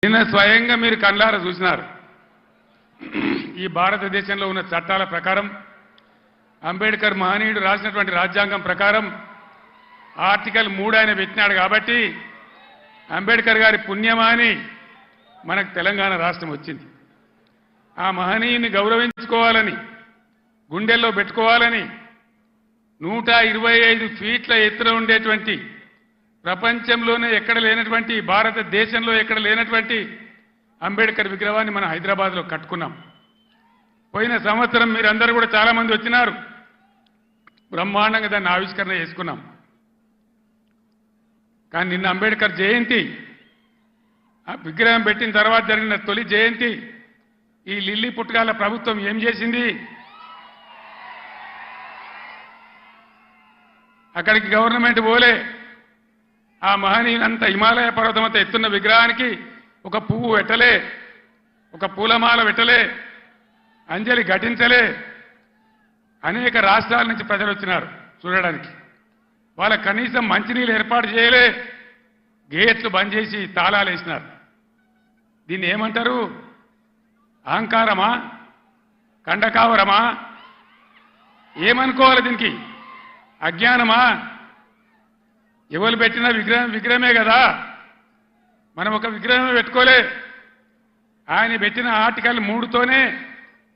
నిన్న స్వయంగా మీరు కళ్ళారా చూసినారు. ఈ భారతదేశంలో ఉన్న చట్టాల ప్రకారం అంబేద్కర్ మహనీయుడు రాసినటువంటి రాజ్యాంగం ప్రకారం ఆర్టికల్ 3 ఆయన పెట్టినాడు కాబట్టి అంబేద్కర్ గారి పుణ్యమాని మనకు తెలంగాణ రాష్ట్రం వచ్చింది. ఆ మహనీయుని గౌరవించుకోవాలని గుండెల్లో పెట్టుకోవాలని 125 ఫీట్ల ఎత్తున ఉండేటువంటి ప్రపంచంలోనే ఎక్కడ లేనటువంటి భారతదేశంలో ఎక్కడ లేనటువంటి అంబేద్కర్ విగ్రహాన్ని మనం హైదరాబాద్లో కట్టుకున్నాం. పోయిన సంవత్సరం మీరందరూ కూడా చాలా మంది వచ్చినారు. బ్రహ్మాండంగా దాన్ని ఆవిష్కరణ చేసుకున్నాం. కానీ నిన్న అంబేద్కర్ జయంతి ఆ విగ్రహం పెట్టిన తర్వాత జరిగిన తొలి జయంతి ఈ లిల్లీ పుట్టగాల ప్రభుత్వం ఏం చేసింది? అక్కడికి గవర్నమెంట్ పోలే. ఆ మహనీయులంతా హిమాలయ పర్వతమంతా ఎత్తున్న విగ్రహానికి ఒక పువ్వు పెట్టలే, ఒక పూలమాల పెట్టలే, అంజలి ఘటించలే. అనేక రాష్ట్రాల నుంచి ప్రజలు వచ్చినారు చూడడానికి. వాళ్ళ కనీసం మంచినీళ్ళు ఏర్పాటు చేయలే, గేట్లు బంద్ చేసి తాళాలు వేసినారు. దీన్ని ఏమంటారు? అహంకారమా? కండకావరమా? ఏమనుకోవాలి దీనికి? అజ్ఞానమా? ఎవరు పెట్టిన విగ్రహమే కదా. మనం ఒక విగ్రహమే పెట్టుకోలే. ఆయన పెట్టిన ఆర్టికల్ 3తోనే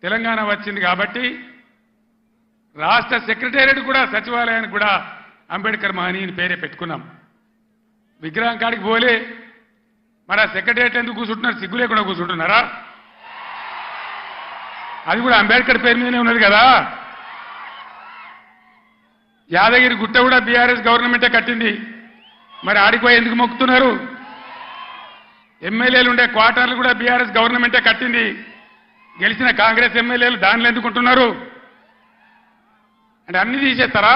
తెలంగాణ వచ్చింది కాబట్టి రాష్ట్ర సెక్రటేరియట్ కూడా సచివాలయానికి కూడా అంబేద్కర్ మహనీయుని పేరే పెట్టుకున్నాం. విగ్రహం కాడికి పోలే. మరి ఆ సెక్రటేరియట్ ఎందుకు కూర్చుంటున్నారు? సిగ్గు లేకుండా కూర్చుంటున్నారా? అది కూడా అంబేద్కర్ పేరు మీదనే ఉన్నది కదా. యాదగిరి గుట్ట కూడా బీఆర్ఎస్ గవర్నమెంటే కట్టింది. మరి ఆడిపోయి ఎందుకు మొక్కుతున్నారు? ఎమ్మెల్యేలు ఉండే క్వార్టర్లు కూడా బీఆర్ఎస్ గవర్నమెంటే కట్టింది. గెలిచిన కాంగ్రెస్ ఎమ్మెల్యేలు దానిలో ఎందుకుంటున్నారు? అంటే అన్ని తీసేస్తారా?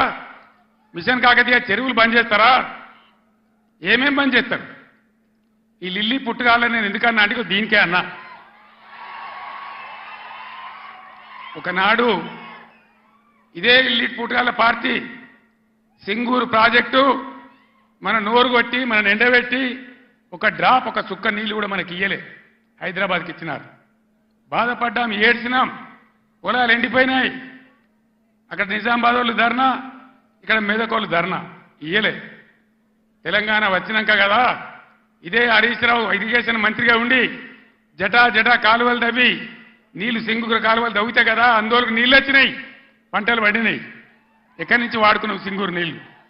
మిషన్ కాకతీయ చెరువులు బంద్ చేస్తారా? ఏమేం బంద్ చేస్తారు? ఈ లిల్లీ పుట్టుగాలని నేను ఎందుకన్నా అంటే దీనికే అన్నా. ఒకనాడు ఇదే లిల్లీ పుట్టుగాల పార్టీ సింగూరు ప్రాజెక్టు మన నోరు కొట్టి మన ఎండబెట్టి ఒక డ్రాప్ ఒక చుక్క నీళ్లు కూడా మనకి ఇయ్యలే. హైదరాబాద్కి ఇచ్చినారు. బాధపడ్డాం, ఏడ్చినాం. పొలాలు ఎండిపోయినాయి. అక్కడ నిజామాబాద్ వాళ్ళు ధర్నా, ఇక్కడ మెదకోళ్ళు ధర్నా. ఇయ్యలే. తెలంగాణ వచ్చినాక కదా ఇదే హరీష్ రావు ఇరిగేషన్ మంత్రిగా ఉండి జటా కాలువలు తవ్వి నీళ్లు సింగూరు కాలువలు తవ్వితే కదా అందులోకి నీళ్ళు వచ్చినాయి, పంటలు పడినాయి. ఎక్కడి నుంచి వాడుకున్నావు సింగూరు నీళ్లు?